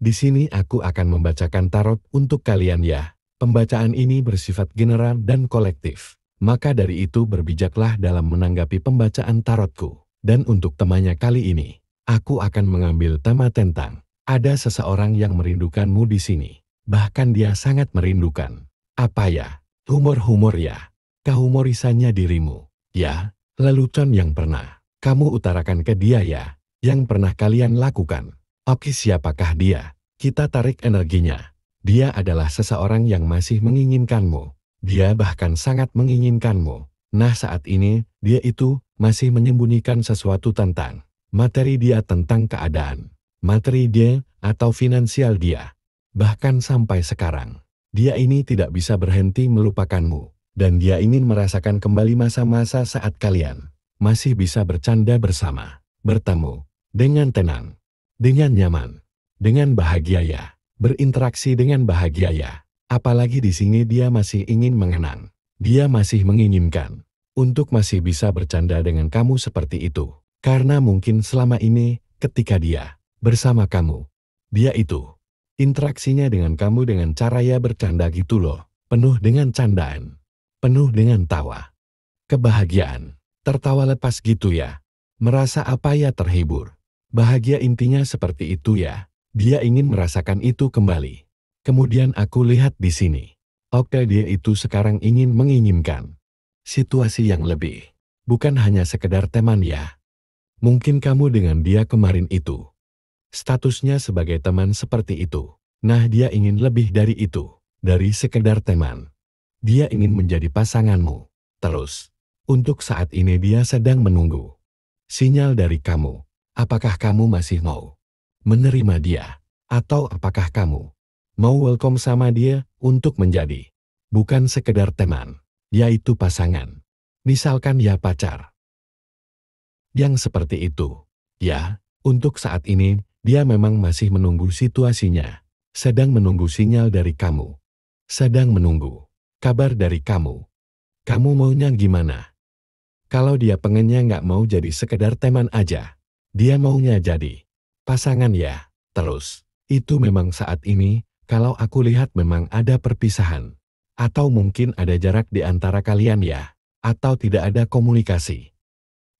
Di sini aku akan membacakan tarot untuk kalian ya. Pembacaan ini bersifat general dan kolektif. Maka dari itu berbijaklah dalam menanggapi pembacaan tarotku. Dan untuk temanya kali ini, aku akan mengambil tema tentang ada seseorang yang merindukanmu di sini. Bahkan dia sangat merindukan. Apa ya? Humor-humor ya. Kehumorisannya dirimu. Ya, lelucon yang pernah kamu utarakan ke dia ya. Yang pernah kalian lakukan. Oke, siapakah dia? Kita tarik energinya. Dia adalah seseorang yang masih menginginkanmu. Dia bahkan sangat menginginkanmu. Nah, saat ini, dia itu masih menyembunyikan sesuatu tentang materi dia, tentang keadaan materi dia atau finansial dia. Bahkan sampai sekarang, dia ini tidak bisa berhenti melupakanmu. Dan dia ingin merasakan kembali masa-masa saat kalian masih bisa bercanda bersama, bertemu, dengan tenang, dengan nyaman, dengan bahagia ya, berinteraksi dengan bahagia ya. Apalagi di sini dia masih ingin mengenang, dia masih menginginkan untuk masih bisa bercanda dengan kamu seperti itu. Karena mungkin selama ini ketika dia bersama kamu, dia itu interaksinya dengan kamu dengan cara ya bercanda gitu loh, penuh dengan candaan, penuh dengan tawa, kebahagiaan, tertawa lepas gitu ya. Merasa apa ya, terhibur. Bahagia intinya seperti itu ya. Dia ingin merasakan itu kembali. Kemudian aku lihat di sini. Oke, dia itu sekarang ingin menginginkan situasi yang lebih. Bukan hanya sekedar teman ya. Mungkin kamu dengan dia kemarin itu statusnya sebagai teman seperti itu. Nah, dia ingin lebih dari itu. Dari sekedar teman. Dia ingin menjadi pasanganmu. Terus, untuk saat ini dia sedang menunggu sinyal dari kamu. Apakah kamu masih mau menerima dia? Atau apakah kamu mau welcome sama dia untuk menjadi bukan sekedar teman, yaitu pasangan. Misalkan ya pacar. Yang seperti itu. Ya, untuk saat ini, dia memang masih menunggu situasinya. Sedang menunggu sinyal dari kamu. Sedang menunggu kabar dari kamu. Kamu maunya gimana? Kalau dia pengennya nggak mau jadi sekedar teman aja. Dia maunya jadi pasangan ya. Terus, itu memang saat ini, kalau aku lihat memang ada perpisahan. Atau mungkin ada jarak di antara kalian ya. Atau tidak ada komunikasi.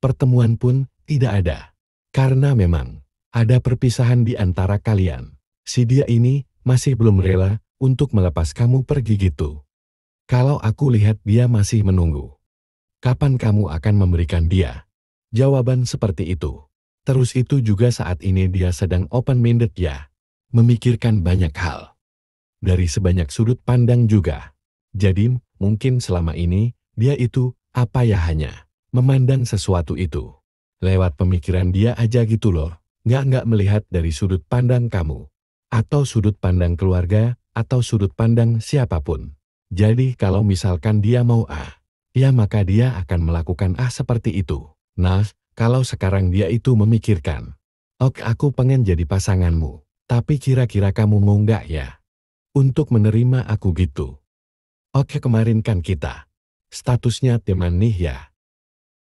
Pertemuan pun tidak ada. Karena memang ada perpisahan di antara kalian. Si dia ini masih belum rela untuk melepas kamu pergi gitu. Kalau aku lihat dia masih menunggu. Kapan kamu akan memberikan dia jawaban seperti itu? Terus itu juga saat ini dia sedang open-minded ya. Memikirkan banyak hal. Dari sebanyak sudut pandang juga. Jadi, mungkin selama ini, dia itu, apa ya hanya memandang sesuatu itu lewat pemikiran dia aja gitu loh. Nggak melihat dari sudut pandang kamu. Atau sudut pandang keluarga, atau sudut pandang siapapun. Jadi kalau misalkan dia mau A, ya maka dia akan melakukan A seperti itu. Nah, kalau sekarang dia itu memikirkan, oke, aku pengen jadi pasanganmu, tapi kira-kira kamu mau nggak ya untuk menerima aku gitu? Oke, kemarin kan kita statusnya teman nih ya.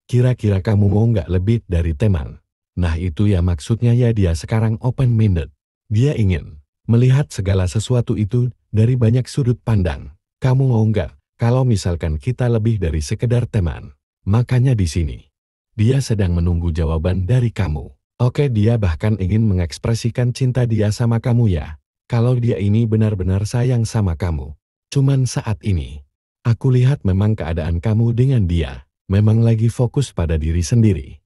Kira-kira kamu mau nggak lebih dari teman? Nah itu ya maksudnya ya, dia sekarang open-minded. Dia ingin melihat segala sesuatu itu dari banyak sudut pandang. Kamu mau nggak kalau misalkan kita lebih dari sekedar teman? Makanya di sini, dia sedang menunggu jawaban dari kamu. Oke, dia bahkan ingin mengekspresikan cinta dia sama kamu ya. Kalau dia ini benar-benar sayang sama kamu. Cuman saat ini, aku lihat memang keadaan kamu dengan dia memang lagi fokus pada diri sendiri.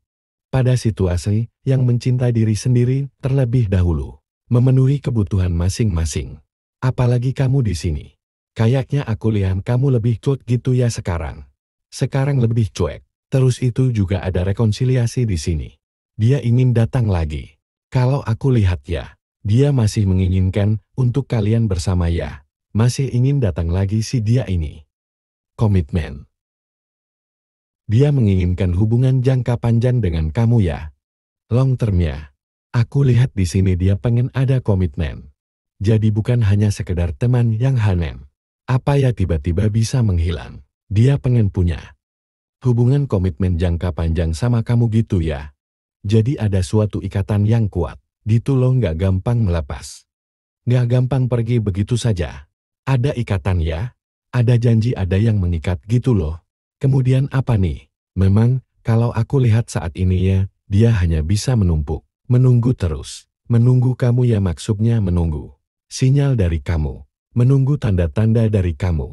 Pada situasi yang mencintai diri sendiri terlebih dahulu. Memenuhi kebutuhan masing-masing. Apalagi kamu di sini. Kayaknya aku lihat kamu lebih cuek gitu ya sekarang. Sekarang lebih cuek. Terus itu juga ada rekonsiliasi di sini. Dia ingin datang lagi. Kalau aku lihat ya, dia masih menginginkan untuk kalian bersama ya. Masih ingin datang lagi si dia ini. Komitmen. Dia menginginkan hubungan jangka panjang dengan kamu ya. Long term ya. Aku lihat di sini dia pengen ada komitmen. Jadi bukan hanya sekedar teman yang hanem. Apa ya tiba-tiba bisa menghilang. Dia pengen punya hubungan komitmen jangka panjang sama kamu gitu ya. Jadi ada suatu ikatan yang kuat. Gitu loh, nggak gampang melepas. Nggak gampang pergi begitu saja. Ada ikatan ya? Ada janji, ada yang mengikat gitu loh. Kemudian apa nih? Memang, kalau aku lihat saat ini ya, dia hanya bisa menumpuk. Menunggu terus. Menunggu kamu ya, maksudnya menunggu sinyal dari kamu. Menunggu tanda-tanda dari kamu.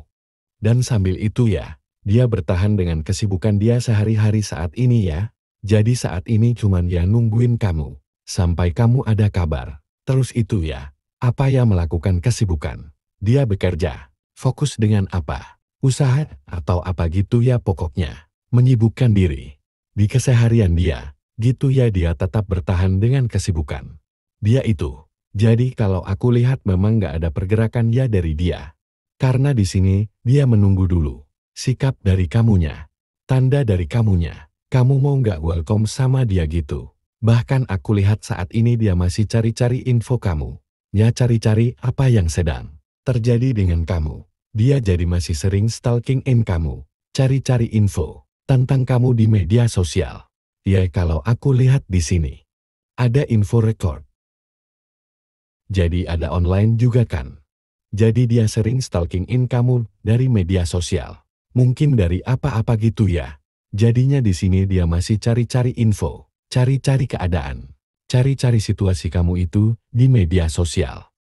Dan sambil itu ya, dia bertahan dengan kesibukan dia sehari-hari saat ini ya. Jadi saat ini cuman ya nungguin kamu. Sampai kamu ada kabar. Terus itu ya, apa ya melakukan kesibukan. Dia bekerja. Fokus dengan apa? Usaha atau apa gitu ya pokoknya. Menyibukkan diri. Di keseharian dia, gitu ya dia tetap bertahan dengan kesibukan. Dia itu. Jadi kalau aku lihat memang nggak ada pergerakan ya dari dia. Karena di sini, dia menunggu dulu. Sikap dari kamunya. Tanda dari kamunya. Kamu mau nggak welcome sama dia gitu. Bahkan aku lihat saat ini dia masih cari-cari info kamu. Ya cari-cari apa yang sedang terjadi dengan kamu. Dia jadi masih sering stalking in kamu. Cari-cari info tentang kamu di media sosial. Ya kalau aku lihat di sini. Ada info record. Jadi ada online juga kan. Jadi dia sering stalking in kamu dari media sosial. Mungkin dari apa-apa gitu ya. Jadinya di sini dia masih cari-cari info, cari-cari keadaan, cari-cari situasi kamu itu di media sosial.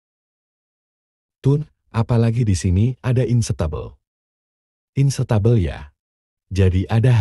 Tuh, apalagi di sini ada instable. Instable ya. Jadi ada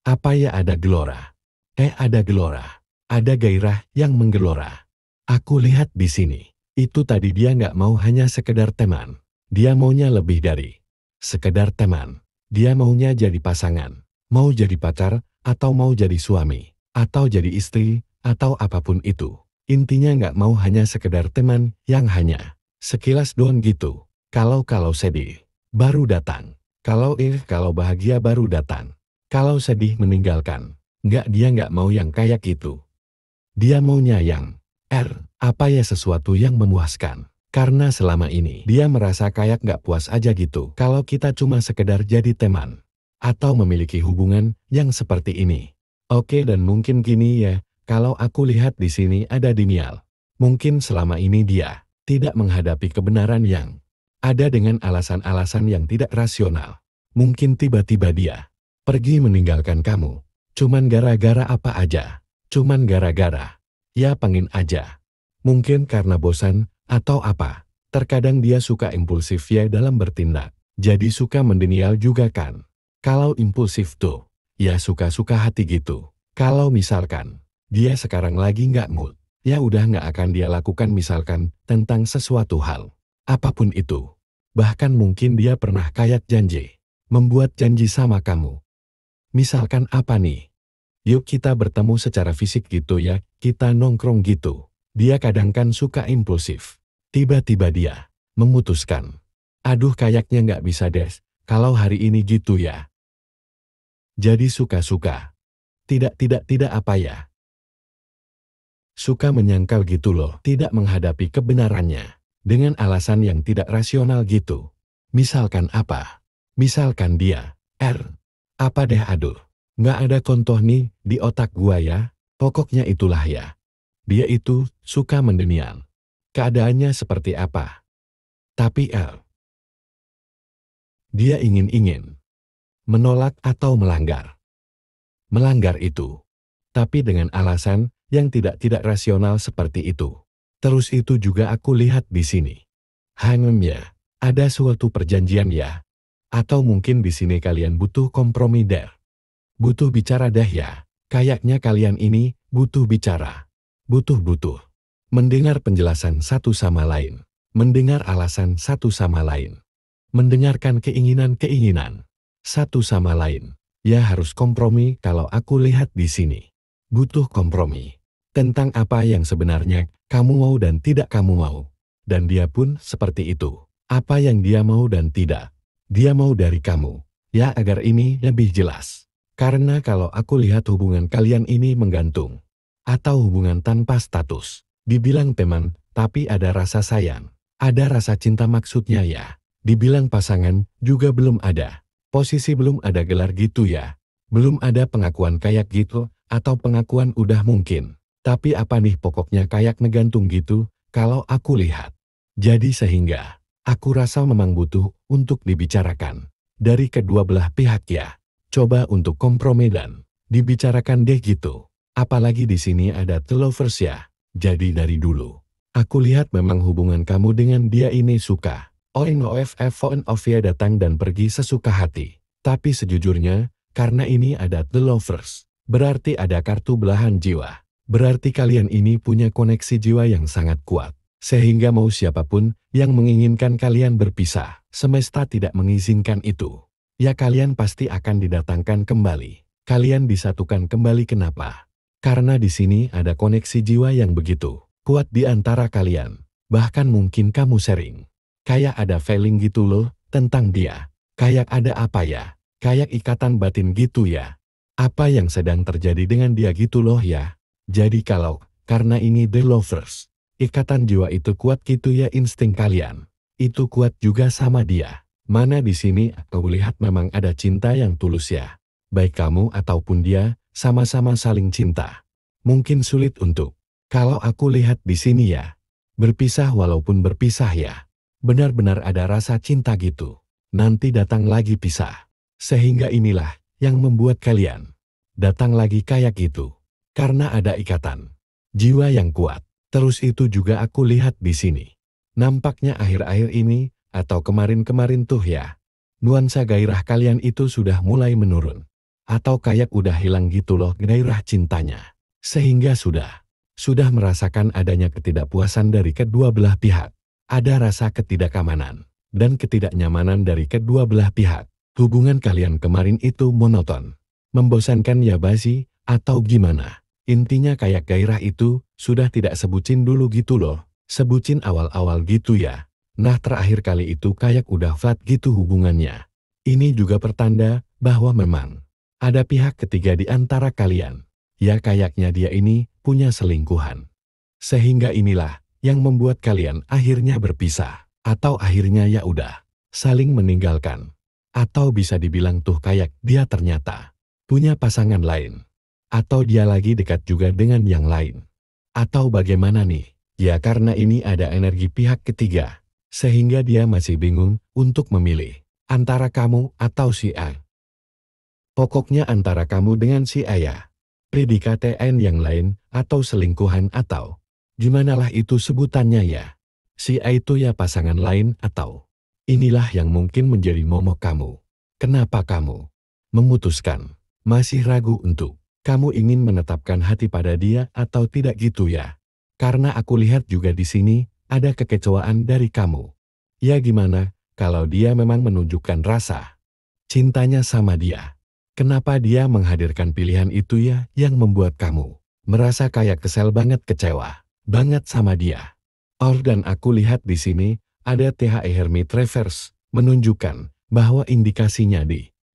apa ya ada gelora. Ada gelora. Ada gairah yang menggelora. Aku lihat di sini. Itu tadi dia nggak mau hanya sekedar teman. Dia maunya lebih dari sekedar teman. Dia maunya jadi pasangan. Mau jadi pacar, atau mau jadi suami. Atau jadi istri, atau apapun itu. Intinya nggak mau hanya sekedar teman yang hanya sekilas doang gitu. Kalau sedih, baru datang. Kalau bahagia baru datang. Kalau sedih meninggalkan. Dia nggak mau yang kayak gitu. Dia maunya yang apa ya sesuatu yang memuaskan. Karena selama ini dia merasa kayak nggak puas aja gitu kalau kita cuma sekedar jadi teman. Atau memiliki hubungan yang seperti ini. Oke dan mungkin gini ya, kalau aku lihat di sini ada Dimial. Mungkin selama ini dia tidak menghadapi kebenaran yang ada dengan alasan-alasan yang tidak rasional. Mungkin tiba-tiba dia pergi meninggalkan kamu. Cuman gara-gara apa aja. Cuman gara-gara ya pengen aja. Mungkin karena bosan, atau apa. Terkadang dia suka impulsif ya dalam bertindak. Jadi suka mendenial juga kan. Kalau impulsif tuh, ya suka-suka hati gitu. Kalau misalkan, dia sekarang lagi nggak mood, ya udah nggak akan dia lakukan misalkan tentang sesuatu hal. Apapun itu. Bahkan mungkin dia pernah kayak janji. Membuat janji sama kamu. Misalkan apa nih? Yuk kita bertemu secara fisik gitu ya, kita nongkrong gitu. Dia kadang kan suka impulsif. Tiba-tiba dia memutuskan. Aduh kayaknya nggak bisa deh, kalau hari ini gitu ya. Jadi suka-suka. Tidak apa ya. Suka menyangkal gitu loh, tidak menghadapi kebenarannya. Dengan alasan yang tidak rasional gitu. Misalkan apa? Misalkan dia, apa deh aduh. Nggak ada contoh nih di otak gua ya, pokoknya itulah ya. Dia itu suka mendenial. Keadaannya seperti apa? Tapi dia ingin menolak atau melanggar. Melanggar itu. Tapi dengan alasan yang tidak rasional seperti itu. Terus itu juga aku lihat di sini. Ya, ada suatu perjanjian ya. Atau mungkin di sini kalian butuh kompromi der. Butuh bicara dah ya. Kayaknya kalian ini butuh bicara. Butuh. Mendengar penjelasan satu sama lain. Mendengar alasan satu sama lain. Mendengarkan keinginan satu sama lain. Ya harus kompromi kalau aku lihat di sini. Butuh kompromi. Tentang apa yang sebenarnya kamu mau dan tidak kamu mau. Dan dia pun seperti itu. Apa yang dia mau dan tidak. Dia mau dari kamu. Ya agar ini lebih jelas. Karena kalau aku lihat hubungan kalian ini menggantung. Atau hubungan tanpa status. Dibilang teman, tapi ada rasa sayang. Ada rasa cinta maksudnya ya. Dibilang pasangan, juga belum ada. Posisi belum ada gelar gitu ya. Belum ada pengakuan kayak gitu, atau pengakuan udah mungkin. Tapi apa nih pokoknya kayak ngegantung gitu, kalau aku lihat. Jadi sehingga, aku rasa memang butuh untuk dibicarakan. Dari kedua belah pihak ya. Coba untuk kompromi dan dibicarakan deh gitu. Apalagi di sini ada The Lovers ya. Jadi dari dulu, aku lihat memang hubungan kamu dengan dia ini suka. ONOFF datang dan pergi sesuka hati. Tapi sejujurnya, karena ini ada The Lovers, berarti ada kartu belahan jiwa. Berarti kalian ini punya koneksi jiwa yang sangat kuat. Sehingga mau siapapun yang menginginkan kalian berpisah, semesta tidak mengizinkan itu. Ya kalian pasti akan didatangkan kembali. Kalian disatukan kembali kenapa? Karena di sini ada koneksi jiwa yang begitu kuat di antara kalian. Bahkan mungkin kamu sharing. Kayak ada feeling gitu loh tentang dia. Kayak ada apa ya? Kayak ikatan batin gitu ya. Apa yang sedang terjadi dengan dia gitu loh ya. Jadi karena ini The Lovers, ikatan jiwa itu kuat gitu ya, insting kalian itu kuat juga sama dia. Mana di sini aku lihat memang ada cinta yang tulus ya. Baik kamu ataupun dia sama-sama saling cinta. Mungkin sulit untuk kalau aku lihat di sini ya. Berpisah walaupun berpisah ya. Benar-benar ada rasa cinta gitu. Nanti datang lagi pisah. Sehingga inilah yang membuat kalian datang lagi kayak gitu. Karena ada ikatan jiwa yang kuat. Terus itu juga aku lihat di sini. Nampaknya akhir-akhir ini, atau kemarin-kemarin tuh ya, nuansa gairah kalian itu sudah mulai menurun. Atau kayak udah hilang gitu loh gairah cintanya. Sehingga sudah merasakan adanya ketidakpuasan dari kedua belah pihak. Ada rasa ketidakamanan dan ketidaknyamanan dari kedua belah pihak. Hubungan kalian kemarin itu monoton, membosankan ya basi, atau gimana? Intinya kayak gairah itu sudah tidak sebutin dulu gitu loh. Sebutin awal-awal gitu ya. Nah terakhir kali itu kayak udah flat gitu hubungannya. Ini juga pertanda bahwa memang ada pihak ketiga di antara kalian. Ya kayaknya dia ini punya selingkuhan. Sehingga inilah yang membuat kalian akhirnya berpisah. Atau akhirnya ya udah saling meninggalkan. Atau bisa dibilang tuh kayak dia ternyata punya pasangan lain. Atau dia lagi dekat juga dengan yang lain. Atau bagaimana nih? Ya karena ini ada energi pihak ketiga. Sehingga dia masih bingung untuk memilih antara kamu atau si A. Pokoknya antara kamu dengan si A ya. PDKTN yang lain atau selingkuhan atau gimanalah itu sebutannya ya. Si A itu ya pasangan lain atau inilah yang mungkin menjadi momok kamu. Kenapa kamu memutuskan masih ragu untuk kamu ingin menetapkan hati pada dia atau tidak gitu ya? Karena aku lihat juga di sini ada kekecewaan dari kamu. Ya gimana kalau dia memang menunjukkan rasa cintanya sama dia? Kenapa dia menghadirkan pilihan itu ya yang membuat kamu merasa kayak kesel banget, kecewa banget sama dia? Dan aku lihat di sini ada THE Hermit Reverse menunjukkan bahwa indikasinya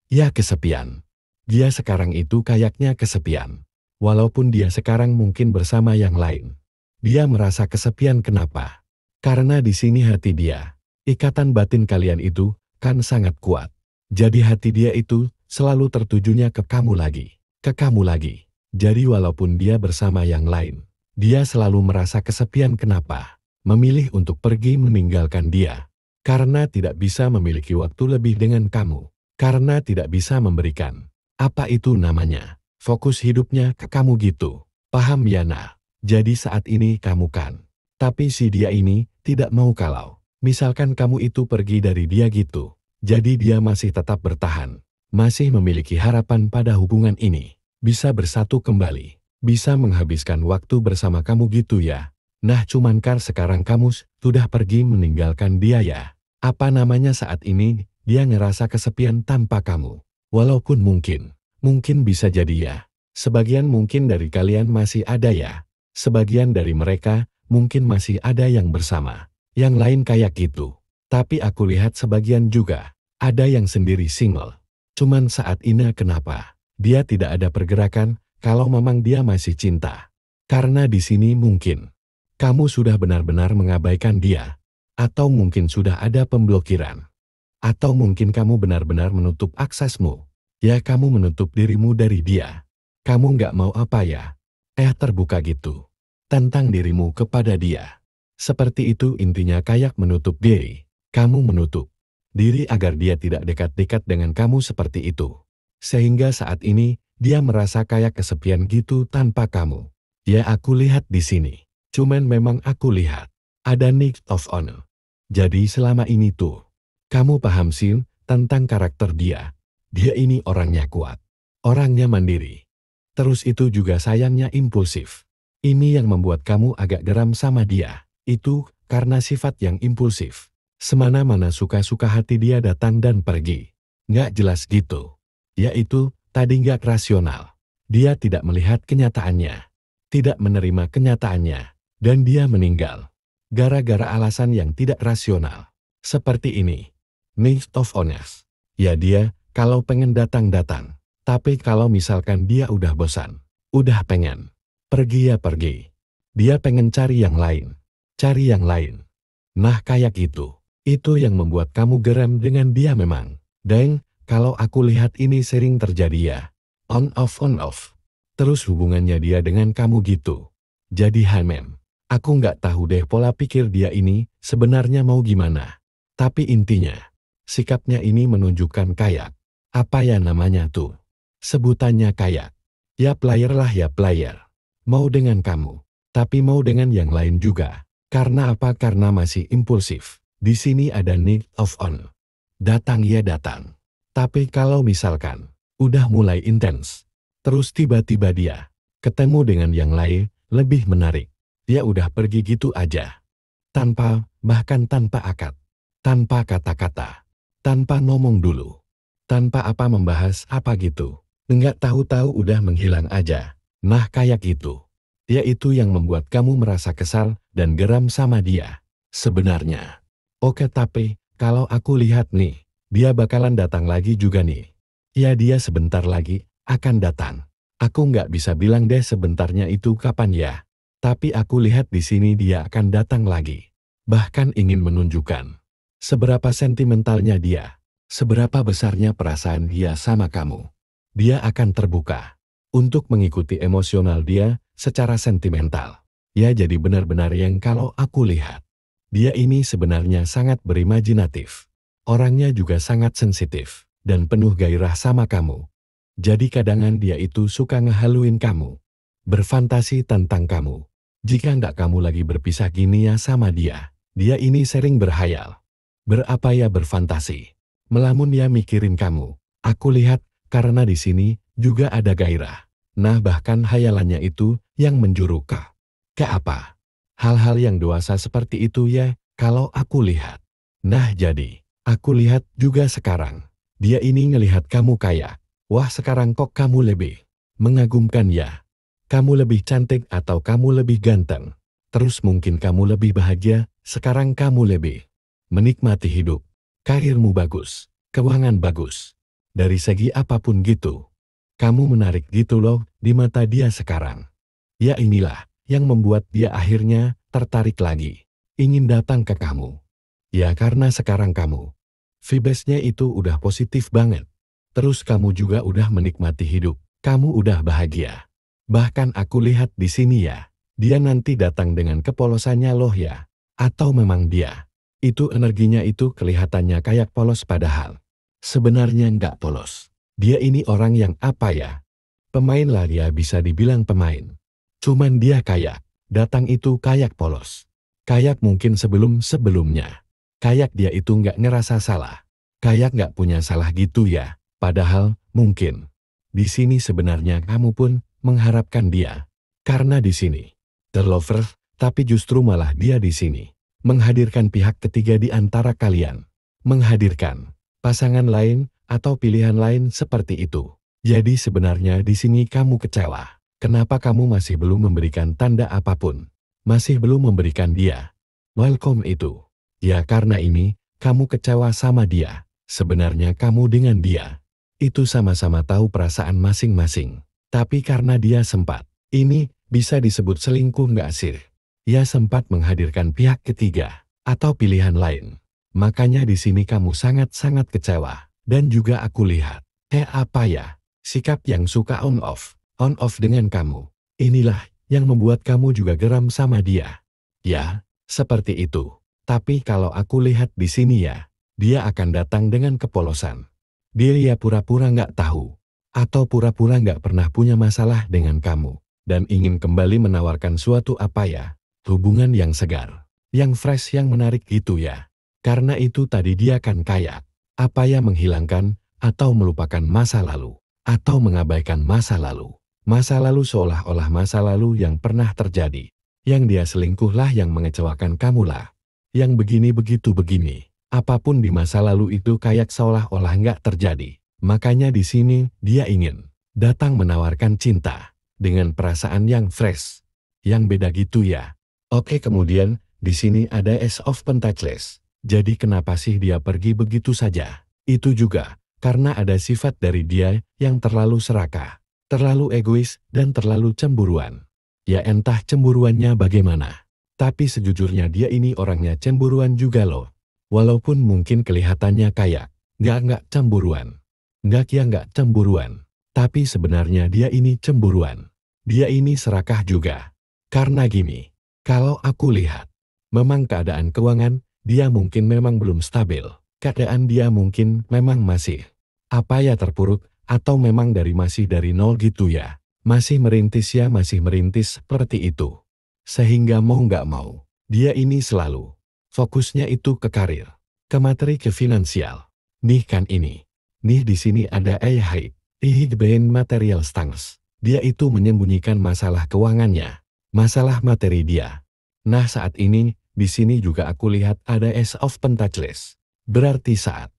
ya kesepian. Dia sekarang itu kayaknya kesepian. Walaupun dia sekarang mungkin bersama yang lain. Dia merasa kesepian kenapa? Karena di sini hati dia, ikatan batin kalian itu kan sangat kuat. Jadi hati dia itu selalu tertujunya ke kamu lagi. Ke kamu lagi. Jadi walaupun dia bersama yang lain, dia selalu merasa kesepian kenapa? Memilih untuk pergi meninggalkan dia. Karena tidak bisa memiliki waktu lebih dengan kamu. Karena tidak bisa memberikan apa itu namanya? Fokus hidupnya ke kamu gitu. Paham ya nah? Jadi saat ini kamu kan. Tapi si dia ini tidak mau kalau misalkan kamu itu pergi dari dia gitu. Jadi dia masih tetap bertahan. Masih memiliki harapan pada hubungan ini. Bisa bersatu kembali. Bisa menghabiskan waktu bersama kamu gitu ya. Nah cuman kan sekarang kamu sudah pergi meninggalkan dia ya. Apa namanya saat ini dia ngerasa kesepian tanpa kamu. Walaupun mungkin bisa jadi ya. Sebagian mungkin dari kalian masih ada ya. Sebagian dari mereka mungkin masih ada yang bersama. Yang lain kayak gitu. Tapi aku lihat sebagian juga ada yang sendiri single. Cuman saat ini kenapa dia tidak ada pergerakan kalau memang dia masih cinta? Karena di sini mungkin kamu sudah benar-benar mengabaikan dia. Atau mungkin sudah ada pemblokiran. Atau mungkin kamu benar-benar menutup aksesmu. Ya kamu menutup dirimu dari dia. Kamu nggak mau apa ya? Terbuka gitu. Tentang dirimu kepada dia. Seperti itu intinya kayak menutup diri. Kamu menutup diri agar dia tidak dekat-dekat dengan kamu seperti itu. Sehingga saat ini, dia merasa kayak kesepian gitu tanpa kamu. Ya aku lihat di sini. Cuman memang aku lihat. Ada need of honor. Jadi selama ini tuh, kamu paham sih tentang karakter dia. Dia ini orangnya kuat. Orangnya mandiri. Terus itu juga sayangnya impulsif. Ini yang membuat kamu agak geram sama dia. Itu karena sifat yang impulsif. Semana-mana suka-suka hati dia datang dan pergi. Nggak jelas gitu. Yaitu, tadi nggak rasional. Dia tidak melihat kenyataannya. Tidak menerima kenyataannya. Dan dia meninggal. Gara-gara alasan yang tidak rasional. Seperti ini. Need of honest. Ya dia, kalau pengen datang-datang. Tapi kalau misalkan dia udah bosan. Udah pengen. Pergi ya pergi. Dia pengen cari yang lain. Cari yang lain. Nah kayak gitu. Itu yang membuat kamu geram dengan dia memang. Deng, kalau aku lihat ini sering terjadi ya. On off. Terus hubungannya dia dengan kamu gitu. Jadi Hamen, aku nggak tahu deh pola pikir dia ini sebenarnya mau gimana. Tapi intinya, sikapnya ini menunjukkan kayak. Apa ya namanya tuh? Sebutannya kayak. Ya player lah ya player. Mau dengan kamu. Tapi mau dengan yang lain juga. Karena apa? Karena masih impulsif. Di sini ada need of honor. Datang ya datang. Tapi kalau misalkan udah mulai intens, terus tiba-tiba dia ketemu dengan yang lain, lebih menarik. Dia udah pergi gitu aja. Bahkan tanpa akad. Tanpa kata-kata. Tanpa ngomong dulu. Tanpa apa membahas apa gitu. Enggak tahu-tahu udah menghilang aja. Nah kayak gitu. Dia itu yang membuat kamu merasa kesal dan geram sama dia. Sebenarnya. Oke tapi, kalau aku lihat nih, dia bakalan datang lagi juga nih. Ya dia sebentar lagi, akan datang. Aku nggak bisa bilang deh sebentarnya itu kapan ya. Tapi aku lihat di sini dia akan datang lagi. Bahkan ingin menunjukkan seberapa sentimentalnya dia. Seberapa besarnya perasaan dia sama kamu. Dia akan terbuka untuk mengikuti emosional dia secara sentimental. Ya jadi benar-benar yang kalau aku lihat. Dia ini sebenarnya sangat berimajinatif. Orangnya juga sangat sensitif dan penuh gairah sama kamu. Jadi kadangan dia itu suka ngehaluin kamu. Berfantasi tentang kamu. Jika nggak kamu lagi berpisah gini ya sama dia. Dia ini sering berhayal. Berapa ya berfantasi. Melamun ya mikirin kamu. Aku lihat karena di sini juga ada gairah. Nah bahkan hayalannya itu yang menjuru ke apa? Hal-hal yang dewasa seperti itu ya, kalau aku lihat. Nah jadi, aku lihat juga sekarang. Dia ini ngelihat kamu kayak, wah sekarang kok kamu lebih mengagumkan ya. Kamu lebih cantik atau kamu lebih ganteng. Terus mungkin kamu lebih bahagia, sekarang kamu lebih menikmati hidup. Karirmu bagus, keuangan bagus. Dari segi apapun gitu. Kamu menarik gitu loh di mata dia sekarang. Ya inilah yang membuat dia akhirnya tertarik lagi, ingin datang ke kamu. Ya karena sekarang kamu, vibes-nya itu udah positif banget. Terus kamu juga udah menikmati hidup, kamu udah bahagia. Bahkan aku lihat di sini ya, dia nanti datang dengan kepolosannya loh ya. Atau memang dia, itu energinya itu kelihatannya kayak polos padahal. Sebenarnya nggak polos. Dia ini orang yang apa ya? Pemain lah dia bisa dibilang pemain. Cuman dia kayak, datang itu kayak polos. Kayak mungkin sebelum-sebelumnya. Kayak dia itu nggak ngerasa salah. Kayak nggak punya salah gitu ya. Padahal, mungkin. Di sini sebenarnya kamu pun mengharapkan dia. Karena di sini, the lover, tapi justru malah dia di sini. Menghadirkan pihak ketiga di antara kalian. Menghadirkan pasangan lain atau pilihan lain seperti itu. Jadi sebenarnya di sini kamu kecewa. Kenapa kamu masih belum memberikan tanda apapun? Masih belum memberikan dia welcome itu. Ya karena ini, kamu kecewa sama dia. Sebenarnya kamu dengan dia itu sama-sama tahu perasaan masing-masing. Tapi karena dia sempat, ini bisa disebut selingkuh nggak sih? Ya sempat menghadirkan pihak ketiga atau pilihan lain. Makanya di sini kamu sangat-sangat kecewa. Dan juga aku lihat, apa ya? Sikap yang suka on off dengan kamu. Inilah yang membuat kamu juga geram sama dia. Ya, Seperti itu. Tapi kalau aku lihat di sini ya, dia akan datang dengan kepolosan. Dia ya pura-pura nggak tahu. Atau pura-pura nggak pernah punya masalah dengan kamu. Dan ingin kembali menawarkan suatu apa ya, hubungan yang segar. Yang fresh, yang menarik gitu ya. Karena itu tadi dia kan kayak, apa ya, menghilangkan, atau melupakan masa lalu. Atau mengabaikan masa lalu. Masa lalu seolah-olah masa lalu yang pernah terjadi. Yang dia selingkuhlah yang mengecewakan kamulah. Yang begini begitu begini. Apapun di masa lalu itu kayak seolah-olah nggak terjadi. Makanya di sini dia ingin datang menawarkan cinta dengan perasaan yang fresh, yang beda gitu ya. Oke, kemudian di sini ada Ace of Pentacles. Jadi kenapa sih dia pergi begitu saja? Itu juga karena ada sifat dari dia yang terlalu serakah, terlalu egois dan terlalu cemburuan. Ya entah cemburuannya bagaimana. Tapi sejujurnya dia ini orangnya cemburuan juga loh. Walaupun mungkin kelihatannya kayak nggak cemburuan. Nggak cemburuan. Tapi sebenarnya dia ini cemburuan. Dia ini serakah juga. Karena gini, kalau aku lihat, memang keadaan keuangan dia mungkin memang belum stabil. Keadaan dia mungkin memang masih apa ya, terpuruk, atau memang masih dari nol gitu ya. Masih merintis ya, masih merintis seperti itu. Sehingga mau nggak mau, dia ini selalu fokusnya itu ke karir, ke materi, ke finansial. Nih kan ini. Nih di sini ada hidden material stance. Dia itu menyembunyikan masalah keuangannya, masalah materi dia. Nah saat ini, di sini juga aku lihat ada Ace of Pentacles. Berarti saat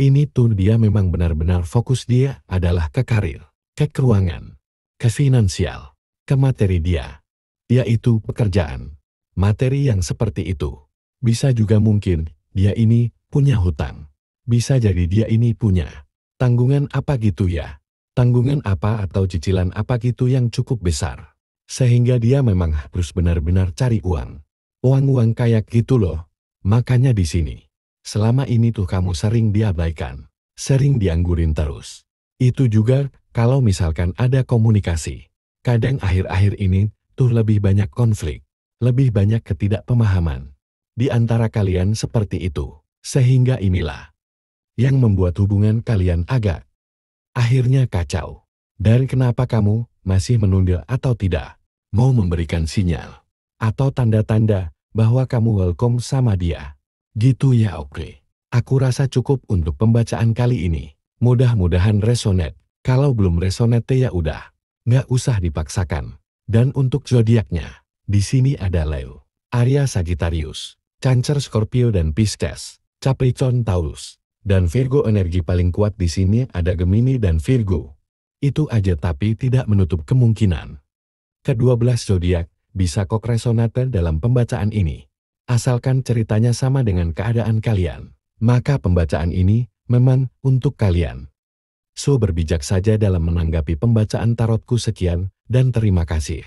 ini tuh dia memang benar-benar fokus dia adalah ke karir, ke keuangan, ke finansial, ke materi dia. Yaitu pekerjaan. Materi yang seperti itu. Bisa juga mungkin dia ini punya hutang. Bisa jadi dia ini punya tanggungan apa gitu ya. Tanggungan apa atau cicilan apa gitu yang cukup besar. Sehingga dia memang harus benar-benar cari uang. Uang-uang kayak gitu loh. Makanya di sini, selama ini tuh kamu sering diabaikan. Sering dianggurin terus. Itu juga kalau misalkan ada komunikasi. Kadang akhir-akhir ini tuh lebih banyak konflik, lebih banyak ketidakpemahaman di antara kalian seperti itu. Sehingga inilah yang membuat hubungan kalian agak akhirnya kacau. Dan kenapa kamu masih menunda atau tidak mau memberikan sinyal atau tanda-tanda bahwa kamu welcome sama dia. Gitu ya. Oke. Aku rasa cukup untuk pembacaan kali ini. Mudah-mudahan resonate. Kalau belum resonate ya udah, nggak usah dipaksakan. Dan untuk zodiaknya, di sini ada Leo, Aries, Sagittarius, Cancer, Scorpio dan Pisces, Capricorn, Taurus, dan Virgo. Energi paling kuat di sini ada Gemini dan Virgo. Itu aja, tapi tidak menutup kemungkinan ke-12 zodiak bisa kok resonate dalam pembacaan ini. Asalkan ceritanya sama dengan keadaan kalian, maka pembacaan ini memang untuk kalian. So berbijak saja dalam menanggapi pembacaan tarotku. Sekian dan terima kasih.